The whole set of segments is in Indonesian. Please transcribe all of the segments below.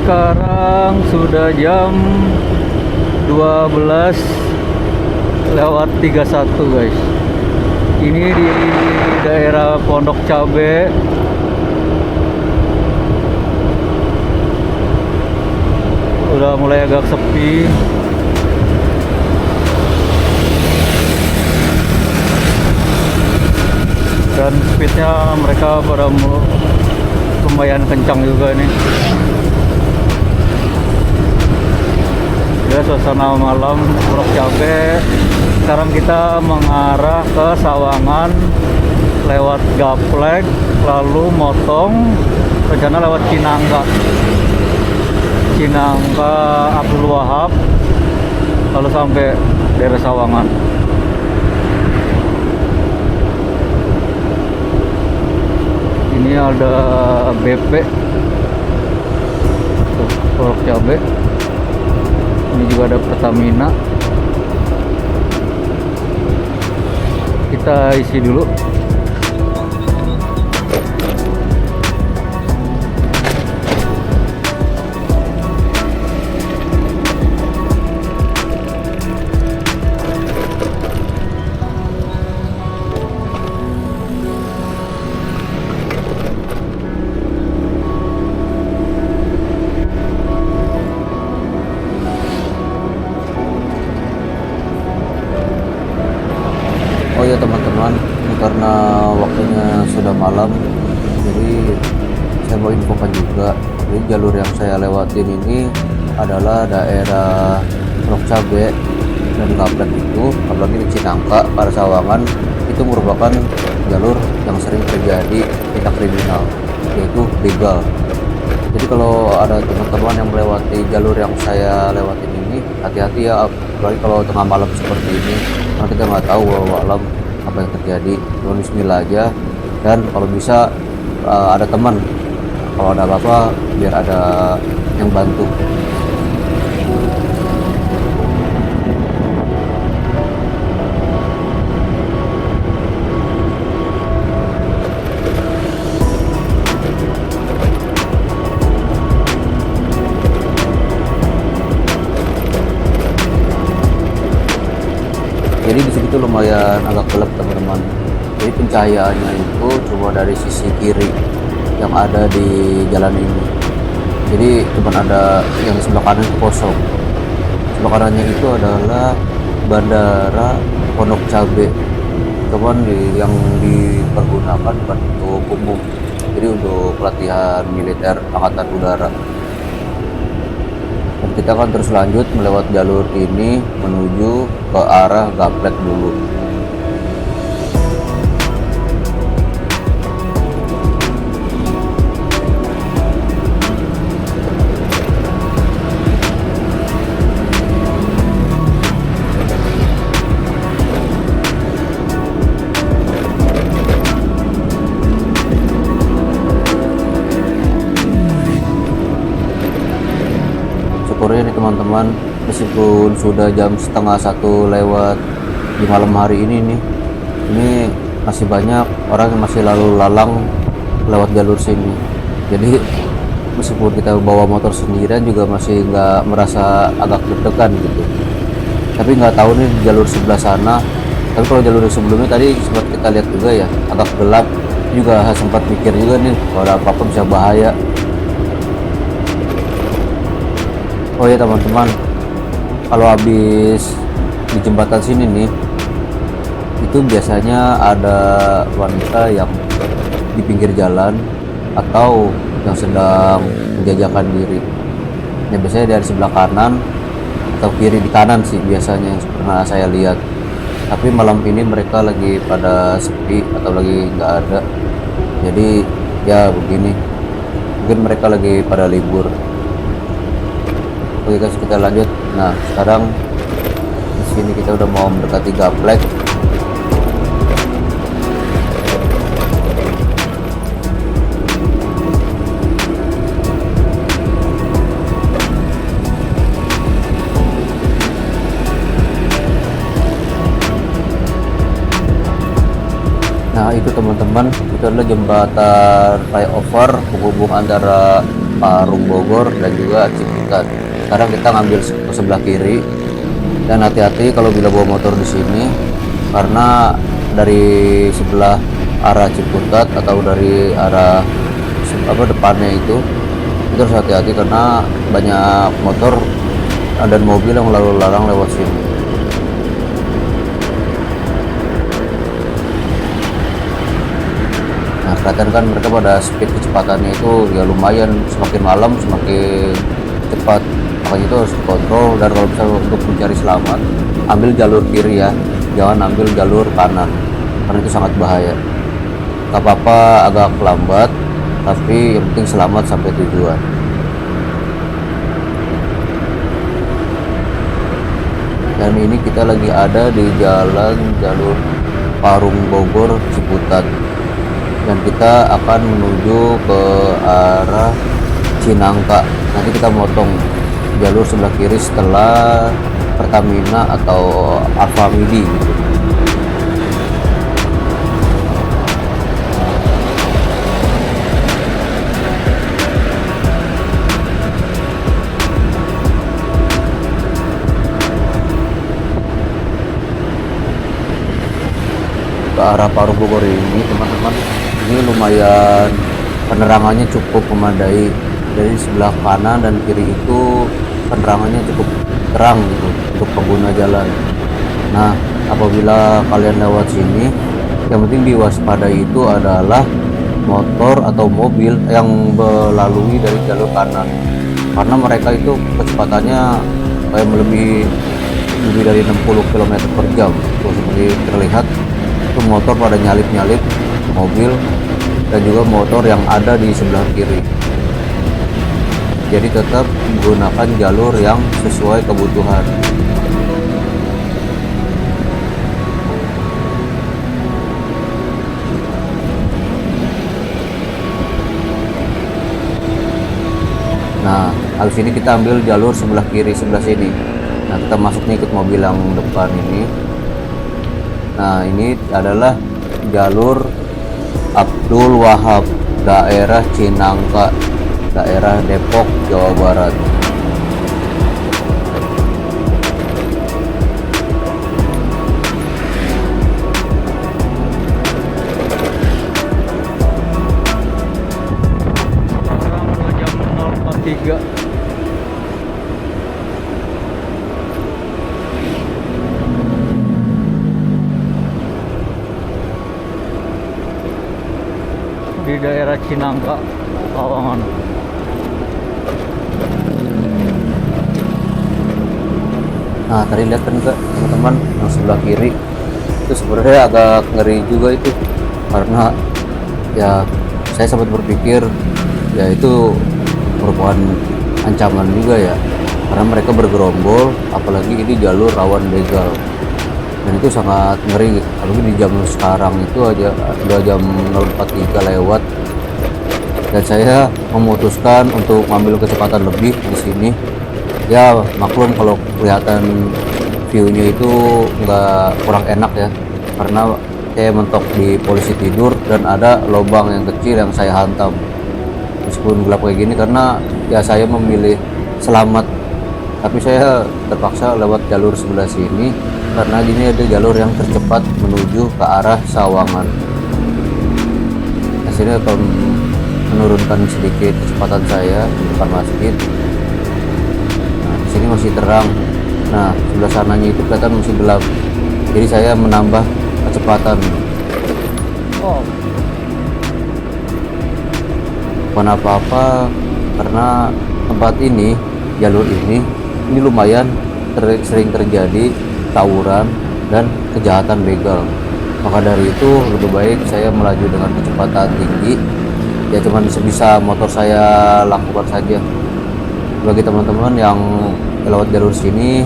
Sekarang sudah jam 12:31 guys. Ini di daerah Pondok Cabe. Udah mulai agak sepi. Dan speednya mereka pada lumayan kencang juga nih. Ya, suasana malam Pondok Cabe. Sekarang kita mengarah ke Sawangan lewat Gaplek, lalu motong, rencana lewat Cinangka Abdul Wahab, lalu sampai daerah Sawangan. Ini ada BP Pondok Cabe. Ini juga ada Pertamina. Kita isi dulu. Oh ya teman-teman, ini karena waktunya sudah malam, jadi saya mau infokan juga. Jadi jalur yang saya lewatin ini adalah daerah Pondok Cabe dan Gaplek itu, apalagi di Cinangka, para Sawangan, itu merupakan jalur yang sering terjadi tindak kriminal, yaitu begal. Jadi kalau ada teman-teman yang melewati jalur yang saya lewatin ini, hati-hati ya, apalagi kalau tengah malam seperti ini, karena kita nggak tahu malam apa yang terjadi. Cuma bismillah aja, dan kalau bisa ada teman, kalau ada apa-apa biar ada yang bantu. Jadi di situ lumayan agak gelap teman-teman. Jadi pencahayaannya itu cuma dari sisi kiri yang ada di jalan ini. Jadi cuma ada yang sebelah kanan itu kosong. Sebelah kanannya itu adalah Bandara Pondok Cabe. Cuman yang dipergunakan bukan untuk umum. Jadi untuk pelatihan militer Angkatan Udara. Dan kita akan terus lanjut melewati jalur ini menuju ke arah Gaplek dulu. Syukurnya nih teman-teman, meskipun sudah jam 12:30 lewat di malam hari ini masih banyak orang yang masih lalu lalang lewat jalur sini. Jadi meskipun kita bawa motor sendirian juga masih nggak merasa agak deg-degan gitu. Tapi nggak tahu nih di jalur sebelah sana. Tapi kalau jalur sebelumnya tadi sempat kita lihat juga ya, agak gelap. Juga sempat mikir juga nih kalau ada apa-apa bisa bahaya. Oh ya teman-teman, kalau habis di jembatan sini nih, itu biasanya ada wanita yang di pinggir jalan atau yang sedang menjajakan diri. Ya biasanya dari sebelah kanan atau kiri, di kanan sih biasanya yang pernah saya lihat. Tapi malam ini mereka lagi pada sepi atau lagi nggak ada. Jadi ya begini, mungkin mereka lagi pada libur. Oke guys, kita lanjut. Nah sekarang di sini kita udah mau mendekati Gaplek. Nah itu teman-teman, itu adalah jembatan flyover penghubung antara Parung Bogor dan juga Ciputat. Sekarang kita ngambil ke sebelah kiri, dan hati-hati kalau bila bawa motor di sini, karena dari sebelah arah Ciputat atau dari arah depannya itu harus hati-hati karena banyak motor dan mobil yang lalu lalang lewat sini. Nah, kelihatan kan mereka pada speed kecepatannya itu ya lumayan, semakin malam semakin cepat, makanya itu harus kontrol. Dan kalau bisa untuk mencari selamat, ambil jalur kiri ya, jangan ambil jalur kanan karena itu sangat bahaya. Gak apa-apa agak lambat, tapi yang penting selamat sampai tujuan. Dan ini kita lagi ada di jalur Parung Bogor Ciputat, dan kita akan menuju ke arah Cinangka. Nanti kita motong jalur sebelah kiri setelah Pertamina atau Alfamidi gitu. Ke arah Parung Bogor ini teman-teman, ini lumayan penerangannya cukup memadai. Dari sebelah kanan dan kiri itu penerangannya cukup terang gitu untuk pengguna jalan. Nah, apabila kalian lewat sini, yang penting diwaspadai itu adalah motor atau mobil yang melalui dari jalur kanan, karena mereka itu kecepatannya kayak lebih dari 60 km per jam. Tuh, seperti terlihat itu motor pada nyalip-nyalip mobil dan juga motor yang ada di sebelah kiri. Jadi tetap menggunakan jalur yang sesuai kebutuhan. Nah, habis ini kita ambil jalur sebelah kiri sebelah sini. Nah, kita masuk nih ikut mobil yang depan ini. Nah, ini adalah jalur Abdul Wahab, daerah Cinangka, daerah Depok, Jawa Barat. Jam 0.43. Di daerah Cinangka, Lawangan. Nah, tadi lihat kan teman-teman yang sebelah kiri itu sebenarnya agak ngeri juga itu, karena ya saya sempat berpikir ya itu merupakan ancaman juga ya, karena mereka bergerombol, apalagi ini jalur rawan begal, dan itu sangat ngeri. Apalagi di jam sekarang itu aja udah jam 0.43 lewat, dan saya memutuskan untuk mengambil kecepatan lebih di sini. Ya maklum kalau kelihatan view-nya itu nggak, kurang enak ya, karena saya mentok di polisi tidur dan ada lubang yang kecil yang saya hantam meskipun gelap kayak gini, karena ya saya memilih selamat, tapi saya terpaksa lewat jalur sebelah sini karena ini ada jalur yang tercepat menuju ke arah Sawangan. Hasilnya akan menurunkan sedikit kecepatan saya di depan masjid. Ini masih terang. Nah, sebelah sananya itu kelihatan masih gelap, jadi saya menambah kecepatan. Oh, Bukan apa-apa, karena tempat ini, jalur ini lumayan sering terjadi tawuran dan kejahatan begal. Maka dari itu lebih baik saya melaju dengan kecepatan tinggi, ya cuman sebisa motor saya lakukan saja. Bagi teman-teman yang lewat jalur sini,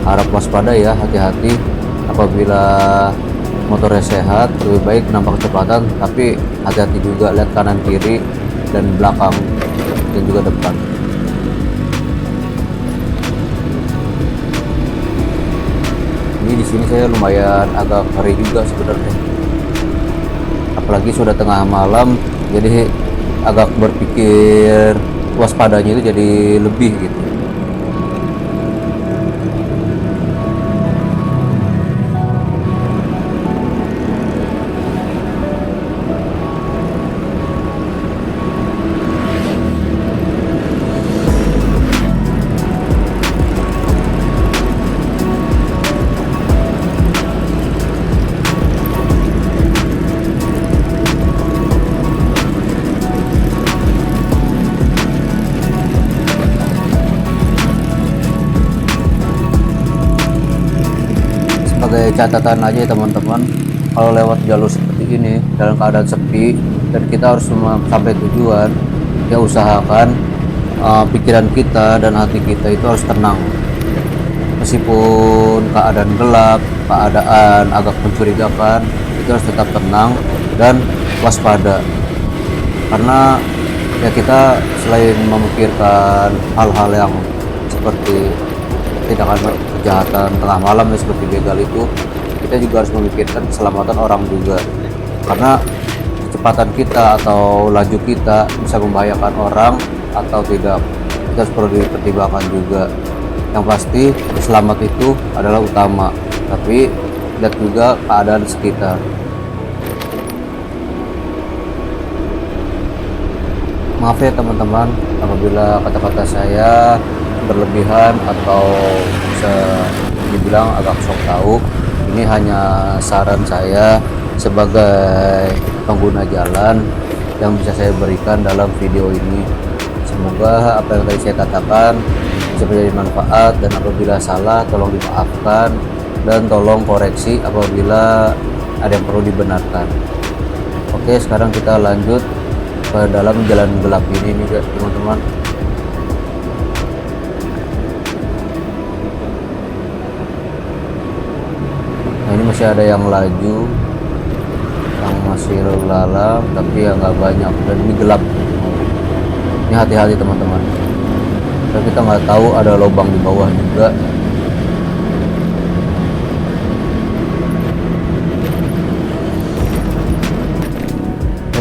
harap waspada ya, hati-hati. Apabila motornya sehat, lebih baik nambah kecepatan, tapi hati-hati juga, lihat kanan kiri dan belakang dan juga depan. Ini di sini saya lumayan agak ngeri juga sebenarnya, apalagi sudah tengah malam, jadi agak berpikir waspadanya itu jadi lebih gitu. Sebagai catatan aja ya teman-teman, kalau lewat jalur seperti ini dalam keadaan sepi dan kita harus sampai tujuan, ya usahakan pikiran kita dan hati kita itu harus tenang. Meskipun keadaan gelap, keadaan agak mencurigakan, itu harus tetap tenang dan waspada. Karena ya kita selain memikirkan hal-hal yang seperti tindakan kejahatan tengah malam ya, seperti begal itu, kita juga harus memikirkan keselamatan orang juga. Karena kecepatan kita atau laju kita bisa membahayakan orang atau tidak, kita harus perlu dipertimbangkan juga. Yang pasti selamat itu adalah utama, tapi lihat juga keadaan sekitar. Maaf ya teman-teman apabila kata-kata saya berlebihan atau bisa dibilang agak sok tahu. Ini hanya saran saya sebagai pengguna jalan yang bisa saya berikan dalam video ini. Semoga apa yang tadi saya katakan bisa menjadi manfaat, dan apabila salah tolong dimaafkan dan tolong koreksi apabila ada yang perlu dibenarkan. Oke, sekarang kita lanjut ke dalam jalan gelap ini nih teman-teman. Nah, ini masih ada yang laju, yang masih lalang, tapi ya nggak banyak, dan ini gelap. Ini hati-hati teman-teman, dan kita nggak tahu ada lubang di bawah juga.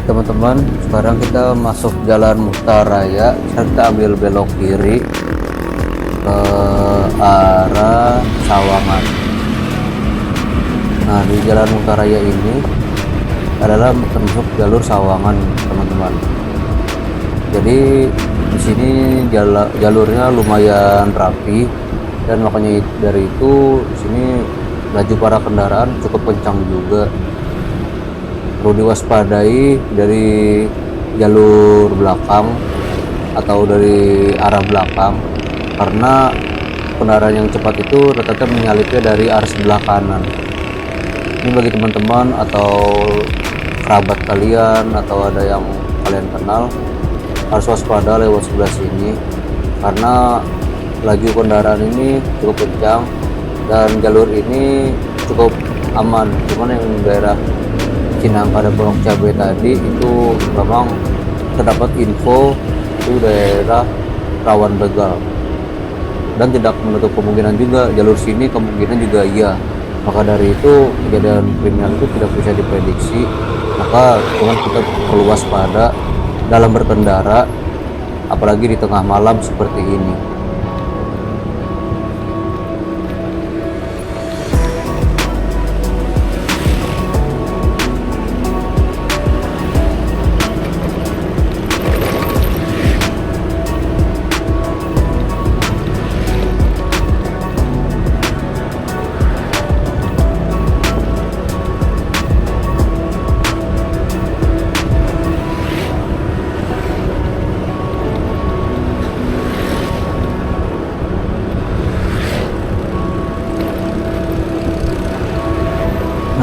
Teman-teman, sekarang kita masuk jalan Mukhtar Raya. Sekarang kita ambil belok kiri ke arah Sawangan. Nah, di jalan Mukhtar Raya ini adalah termasuk jalur Sawangan teman-teman. Jadi di sini jalurnya lumayan rapi, dan makanya dari itu di sini laju para kendaraan cukup kencang juga. Perlu diwaspadai dari jalur belakang atau dari arah belakang, karena kendaraan yang cepat itu rata-rata menyalipnya dari arah sebelah kanan. Ini bagi teman-teman atau kerabat kalian atau ada yang kalian kenal, harus waspada lewat sebelah sini, karena laju kendaraan ini cukup kencang dan jalur ini cukup aman. Cuman yang daerah Cinangka dan Pondok Cabai tadi itu memang terdapat info itu daerah rawan begal, dan tidak menutup kemungkinan juga jalur sini kemungkinan juga iya. Maka dari itu kejadian kriminal itu tidak bisa diprediksi, maka dengan kita perlu waspada dalam berkendara, apalagi di tengah malam seperti ini.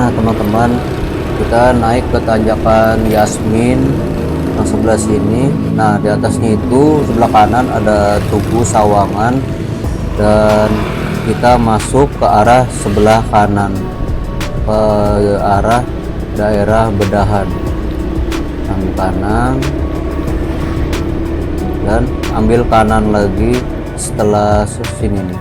Nah teman-teman, kita naik ke tanjakan Yasmin yang sebelah sini. Nah di atasnya itu sebelah kanan ada Tugu Sawangan, dan kita masuk ke arah sebelah kanan ke arah daerah Bedahan. Ambil kanan dan ambil kanan lagi setelah sini nih.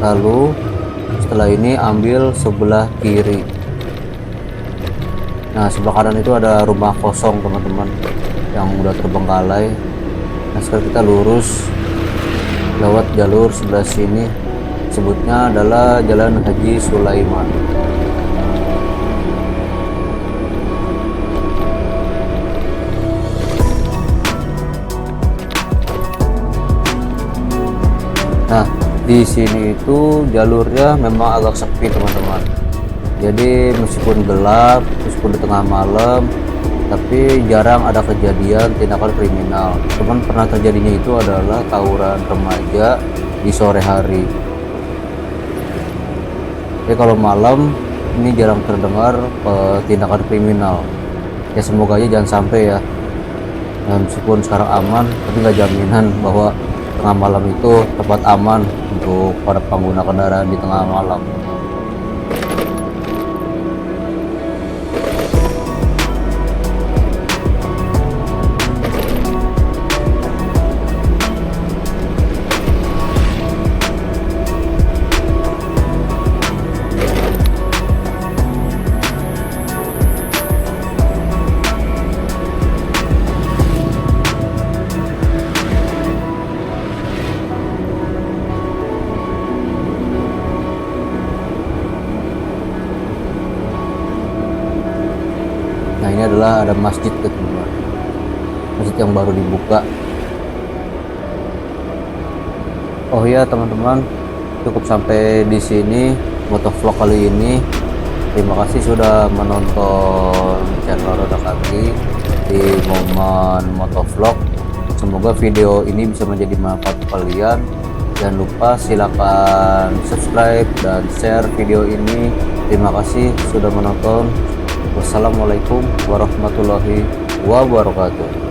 Lalu setelah ini ambil sebelah kiri. Nah, sebelah kanan itu ada rumah kosong teman-teman yang udah terbengkalai. Nah, sekarang kita lurus lewat jalur sebelah sini, sebutnya adalah Jalan Haji Sulaiman. Nah, di sini itu jalurnya memang agak sepi teman-teman. Jadi meskipun gelap, meskipun di tengah malam, tapi jarang ada kejadian tindakan kriminal. Cuman pernah terjadinya itu adalah tawuran remaja di sore hari. Jadi kalau malam ini jarang terdengar tindakan kriminal. Ya semoga aja jangan sampai ya. Dan meskipun sekarang aman, tapi nggak jaminan bahwa tengah malam itu tempat aman untuk para pengguna kendaraan di tengah malam. Nah, ini adalah ada masjid teman-teman, masjid yang baru dibuka. Oh ya teman-teman, cukup sampai di sini motovlog kali ini. Terima kasih sudah menonton channel Roda Kaki di momen motovlog. Semoga video ini bisa menjadi manfaat kalian. Jangan lupa silakan subscribe dan share video ini. Terima kasih sudah menonton. Wassalamualaikum warahmatullahi wabarakatuh.